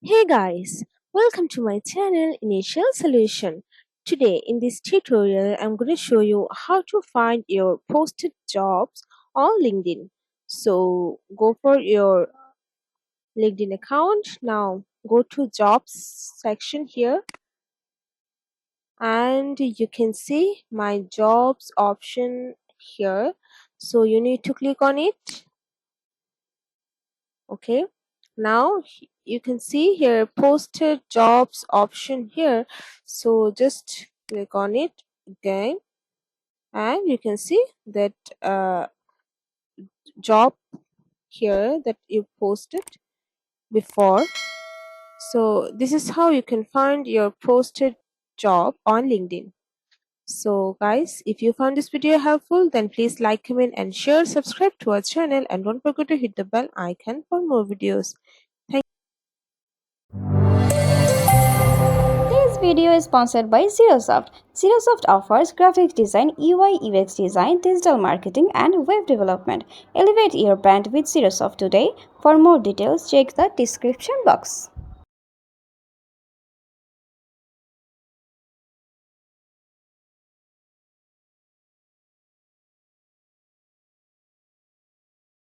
Hey guys, welcome to my channel Initial Solution. Today in this tutorial I'm going to show you how to find your posted jobs on LinkedIn. So go for your LinkedIn account. Now go to jobs section here and you can see my jobs option here. So you need to click on it. Okay, now you can see here posted jobs option here, so just click on it again and you can see that job here that you posted before. So this is how you can find your posted job on LinkedIn. So guys, if you found this video helpful, then please like, comment and share, subscribe to our channel and don't forget to hit the bell icon for more videos. Thank This video is sponsored by Zerosoft. Zerosoft offers graphic design, UI UX design, digital marketing, and web development. Elevate your brand with Zerosoft today. For more details, check the description box.